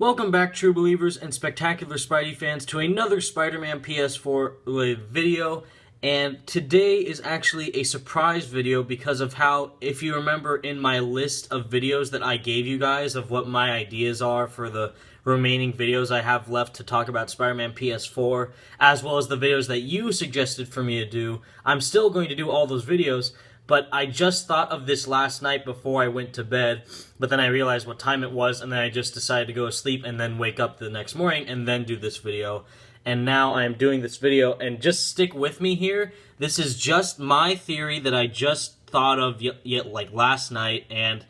Welcome back, true believers and spectacular Spidey fans, to another Spider-Man PS4 video. And today is actually a surprise video because of how, if you remember in my list of videos that I gave you guys of what my ideas are for the remaining videos I have left to talk about Spider-Man PS4, as well as the videos that you suggested for me to do, I'm still going to do all those videos. But I just thought of this last night before I went to bed, but then I realized what time it was, and then I just decided to go to sleep and then wake up the next morning and then do this video. And now I am doing this video, and just stick with me here. This is just my theory that I just thought of like last night, and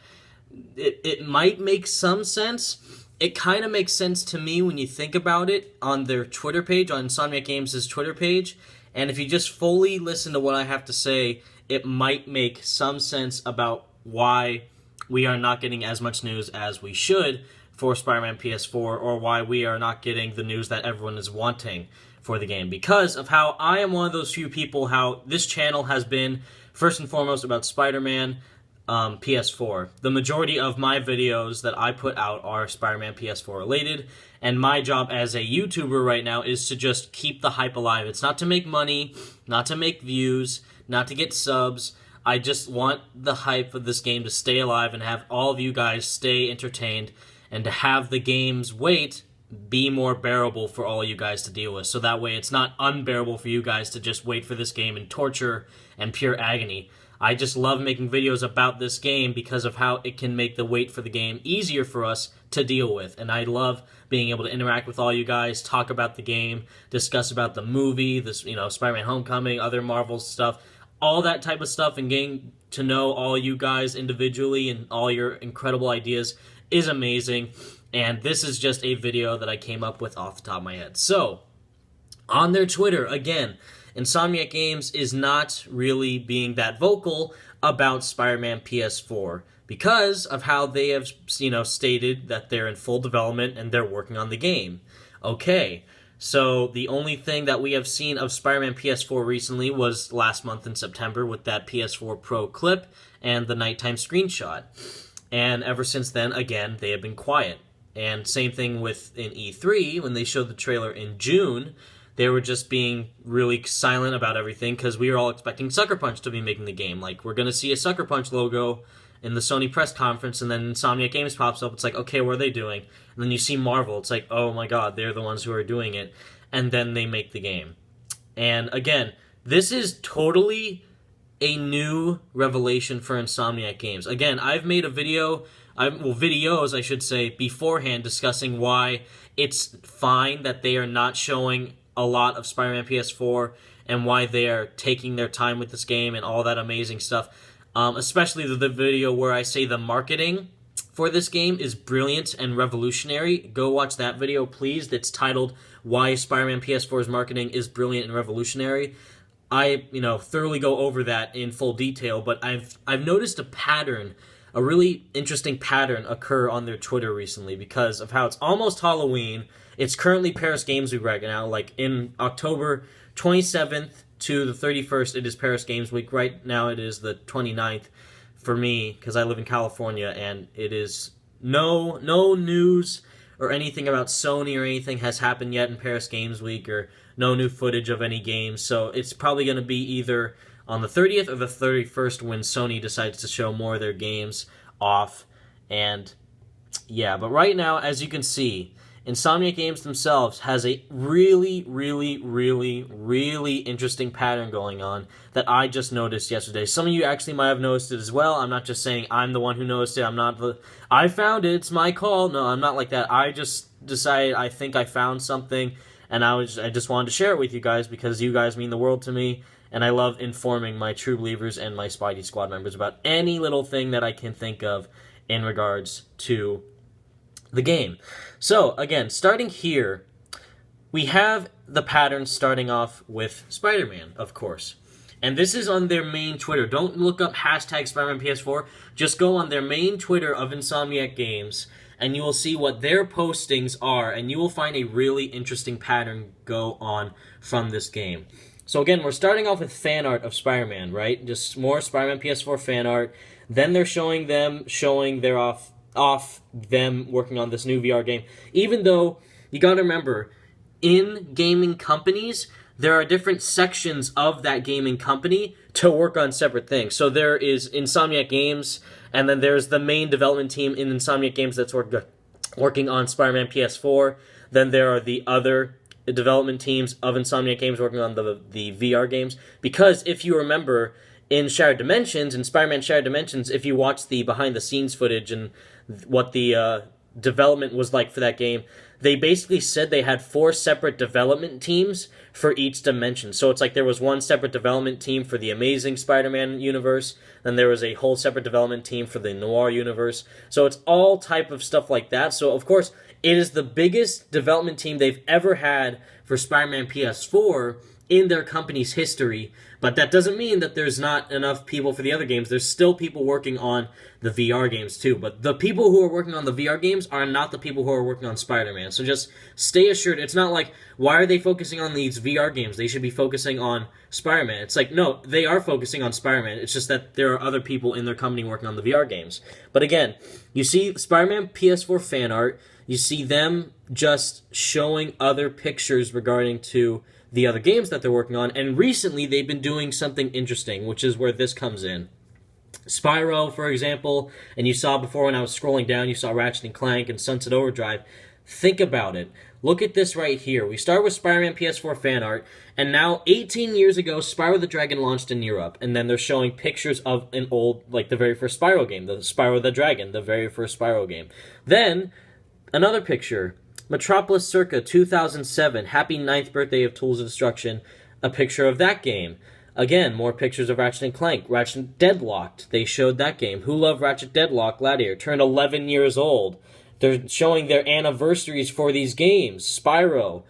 it might make some sense. It kind of makes sense to me when you think about it on their Twitter page, on Insomniac Games' Twitter page. And if you just fully listen to what I have to say, it might make some sense about why we are not getting as much news as we should for Spider-Man PS4, or why we are not getting the news that everyone is wanting for the game. Because of how I am one of those few people, how this channel has been, first and foremost, about Spider-Man PS4. The majority of my videos that I put out are Spider-Man PS4 related, and my job as a YouTuber right now is to just keep the hype alive. It's not to make money, not to make views, not to get subs. I just want the hype of this game to stay alive and have all of you guys stay entertained, and to have the game's wait be more bearable for all you guys to deal with. So that way it's not unbearable for you guys to just wait for this game in torture and pure agony. I just love making videos about this game because of how it can make the wait for the game easier for us to deal with. And I love being able to interact with all you guys, talk about the game, discuss about the movie, this, Spider-Man Homecoming, other Marvel stuff, all that type of stuff, and getting to know all you guys individually and all your incredible ideas is amazing. And this is just a video that I came up with off the top of my head. So, on their Twitter, again, Insomniac Games is not really being that vocal about Spider-Man PS4 because of how they have, stated that they're in full development and they're working on the game. Okay, so the only thing that we have seen of Spider-Man PS4 recently was last month in September with that PS4 Pro clip and the nighttime screenshot. And ever since then, again, they have been quiet. And same thing with in E3, when they showed the trailer in June, they were just being really silent about everything because we were all expecting Sucker Punch to be making the game. Like, we're going to see a Sucker Punch logo in the Sony press conference, and then Insomniac Games pops up. It's like, okay, what are they doing? And then you see Marvel. It's like, oh my god, they're the ones who are doing it. And then they make the game. And again, this is totally a new revelation for Insomniac Games. Again, I've made a video, videos, I should say, beforehand discussing why it's fine that they are not showing a lot of Spider-Man PS4 and why they are taking their time with this game and all that amazing stuff. Especially the video where I say the marketing for this game is brilliant and revolutionary. Go watch that video, please. That's titled Why Spider-Man PS4's Marketing is Brilliant and Revolutionary. I, thoroughly go over that in full detail, but I've noticed a pattern, a really interesting pattern occur on their Twitter recently because of how it's almost Halloween. It's currently Paris Games Week right now. Like in October 27th to the 31st, it is Paris Games Week. Right now it is the 29th for me because I live in California, and it is no news or anything about Sony or anything has happened yet in Paris Games Week, or no new footage of any games. So it's probably going to be either on the 30th or the 31st when Sony decides to show more of their games off. And yeah, but right now, as you can see, Insomniac Games themselves has a really, really, really, really interesting pattern going on that I just noticed yesterday. Some of you actually might have noticed it as well. I'm not just saying I'm the one who noticed it. I found it, it's my call. No, I'm not like that. I just decided I think I found something, and I just wanted to share it with you guys because you guys mean the world to me, and I love informing my true believers and my Spidey Squad members about any little thing that I can think of in regards to the game. So, again, starting here, we have the pattern starting off with Spider-Man, of course. And this is on their main Twitter. Don't look up hashtag Spider-Man PS4. Just go on their main Twitter of Insomniac Games, and you will see what their postings are, and you will find a really interesting pattern go on from this game. So again, we're starting off with fan art of Spider-Man, right? Just more Spider-Man PS4 fan art. Then they're showing their off them working on this new VR game. Even though, you gotta remember, in gaming companies, there are different sections of that gaming company to work on separate things. So there is Insomniac Games, and then there's the main development team in Insomniac Games that's working on Spider-Man PS4. Then there are the other development teams of Insomniac Games working on the VR games. Because if you remember, in Shattered Dimensions, in Spider-Man Shattered Dimensions, if you watch the behind-the-scenes footage and what the development was like for that game, they basically said they had 4 separate development teams for each dimension. So it's like there was one separate development team for the Amazing Spider-Man universe, then there was a whole separate development team for the Noir universe. So it's all type of stuff like that. So of course, it is the biggest development team they've ever had for Spider-Man PS4 in their company's history, but that doesn't mean that there's not enough people for the other games. There's still people working on the VR games too, but the people who are working on the VR games are not the people who are working on Spider-Man. So just stay assured, it's not like, why are they focusing on these VR games? They should be focusing on Spider-Man. It's like, no, they are focusing on Spider-Man. It's just that there are other people in their company working on the VR games. But again, you see Spider-Man PS4 fan art, you see them just showing other pictures regarding to the other games that they're working on, and recently they've been doing something interesting, which is where this comes in. Spyro, for example, and you saw before when I was scrolling down, you saw Ratchet and Clank and Sunset Overdrive. Think about it. Look at this right here. We start with Spider-Man PS4 fan art, and now 18 years ago, Spyro the Dragon launched in Europe, and then they're showing pictures of an old, like the very first Spyro game, the Spyro the Dragon, the very first Spyro game. Then, another picture, Metropolis circa 2007, happy 9th birthday of Tools of Destruction, a picture of that game. Again, more pictures of Ratchet and Clank. Ratchet Deadlocked, they showed that game. Who loved Ratchet Deadlock? Gladiator turned 11 years old. They're showing their anniversaries for these games. Spyro,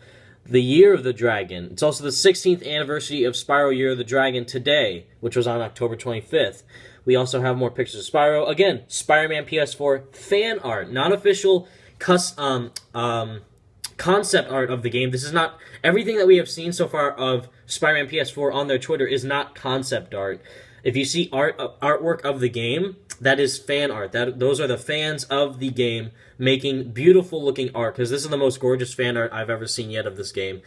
the Year of the Dragon. It's also the 16th anniversary of Spyro Year of the Dragon today, which was on October 25th. We also have more pictures of Spyro. Again, Spider-Man PS4 fan art, not official concept art of the game. This is not everything that we have seen so far of Spider-Man PS4 on their Twitter is not concept art. If you see artwork of the game, that is fan art. Those are the fans of the game making beautiful looking art, because this is the most gorgeous fan art I've ever seen yet of this game,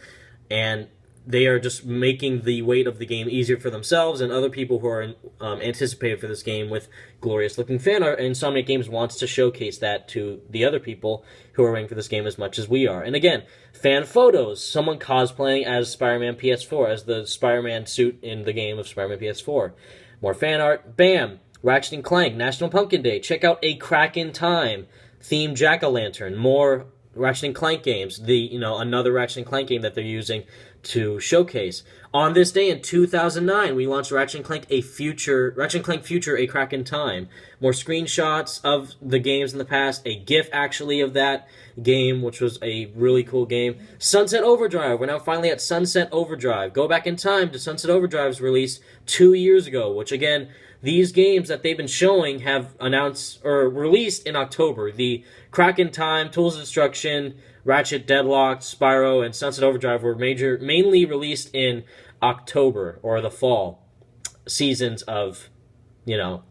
and they are just making the weight of the game easier for themselves and other people who are anticipated for this game with glorious-looking fan art, and Insomniac Games wants to showcase that to the other people who are waiting for this game as much as we are. And again, fan photos, someone cosplaying as Spider-Man PS4, as the Spider-Man suit in the game of Spider-Man PS4. More fan art, bam! Ratchet and Clank, National Pumpkin Day, check out A Crack in Time, themed Jack-O-Lantern, more Ratchet and Clank games, another Ratchet and Clank game that they're using to showcase. On this day in 2009, we launched Ratchet and Clank Future, A Crack in Time. More screenshots of the games in the past, a GIF actually of that game, which was a really cool game. Sunset Overdrive, we're now finally at Sunset Overdrive. Go back in time to Sunset Overdrive's release 2 years ago, which again, these games that they've been showing have announced or released in October. The Crack in Time, Tools of Destruction, Ratchet Deadlocked, Spyro, and Sunset Overdrive were mainly released in October, or the fall seasons of, the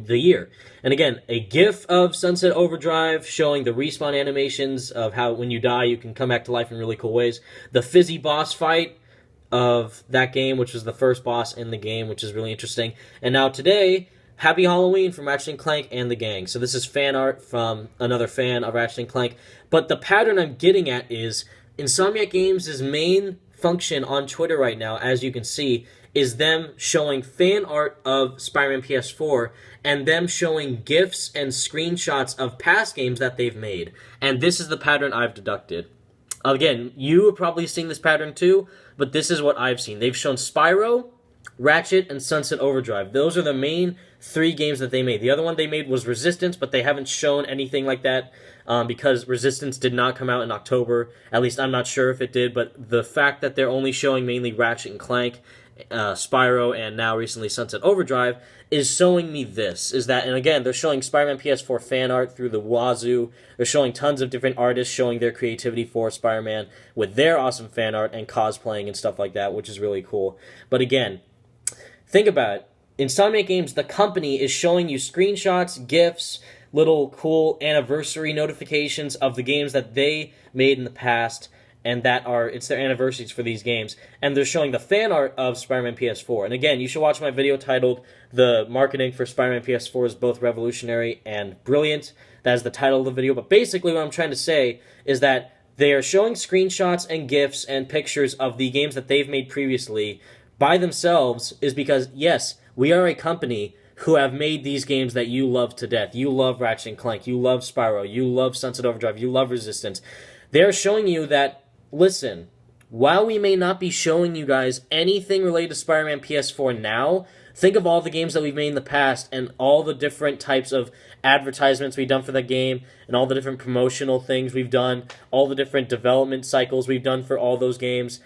year. And again, a GIF of Sunset Overdrive showing the respawn animations of how when you die you can come back to life in really cool ways. The fizzy boss fight of that game, which was the first boss in the game, which is really interesting. And now today, Happy Halloween from Ratchet and Clank and the gang. So this is fan art from another fan of Ratchet and Clank. But the pattern I'm getting at is Insomniac Games' main function on Twitter right now, as you can see, is them showing fan art of Spider-Man PS4 and them showing GIFs and screenshots of past games that they've made. And this is the pattern I've deducted. Again, you have probably seen this pattern too, but this is what I've seen. They've shown Spyro, Ratchet, and Sunset Overdrive. Those are the main 3 games that they made. The other one they made was Resistance, but they haven't shown anything like that because Resistance did not come out in October. At least I'm not sure if it did, but the fact that they're only showing mainly Ratchet and Clank, Spyro, and now recently Sunset Overdrive is showing me this, is that, and again, they're showing Spider-Man PS4 fan art through the wazoo. They're showing tons of different artists showing their creativity for Spider-Man with their awesome fan art and cosplaying and stuff like that, which is really cool. But again, think about it. Insomniac Games, the company, is showing you screenshots, GIFs, little cool anniversary notifications of the games that they made in the past, and it's their anniversaries for these games, and they're showing the fan art of Spider-Man PS4. And again, you should watch my video titled "The Marketing for Spider-Man PS4 is Both Revolutionary and Brilliant." That is the title of the video. But basically what I'm trying to say is that they are showing screenshots and GIFs and pictures of the games that they've made previously by themselves, is because, yes, we are a company who have made these games that you love to death. You love Ratchet & Clank, you love Spyro, you love Sunset Overdrive, you love Resistance. They're showing you that, listen, while we may not be showing you guys anything related to Spider-Man PS4 now, think of all the games that we've made in the past and all the different types of advertisements we've done for the game and all the different promotional things we've done, all the different development cycles we've done for all those games.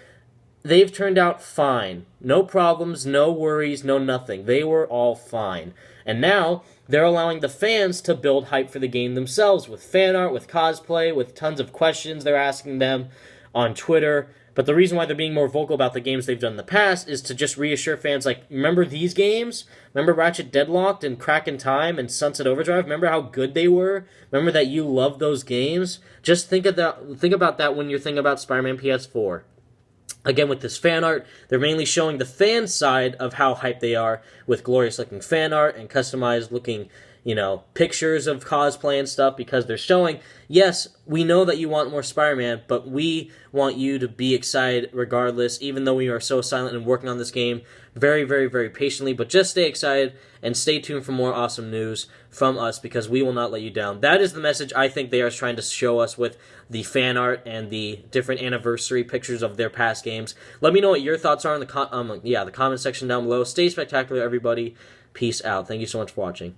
They've turned out fine. No problems, no worries, no nothing. They were all fine. And now they're allowing the fans to build hype for the game themselves with fan art, with cosplay, with tons of questions they're asking them on Twitter. But the reason why they're being more vocal about the games they've done in the past is to just reassure fans, like, remember these games? Remember Ratchet Deadlocked and Crack in Time and Sunset Overdrive? Remember how good they were? Remember that you loved those games? Just think about that when you're thinking about Spider-Man PS4. Again, with this fan art, they're mainly showing the fan side of how hyped they are with glorious-looking fan art and customized-looking, pictures of cosplay and stuff, because they're showing, yes, we know that you want more Spider-Man, but we want you to be excited regardless, even though we are so silent and working on this game very, very, very patiently. But just stay excited and stay tuned for more awesome news from us, because we will not let you down. That is the message I think they are trying to show us with the fan art and the different anniversary pictures of their past games. Let me know what your thoughts are in the comment section down below. Stay spectacular, everybody. Peace out. Thank you so much for watching.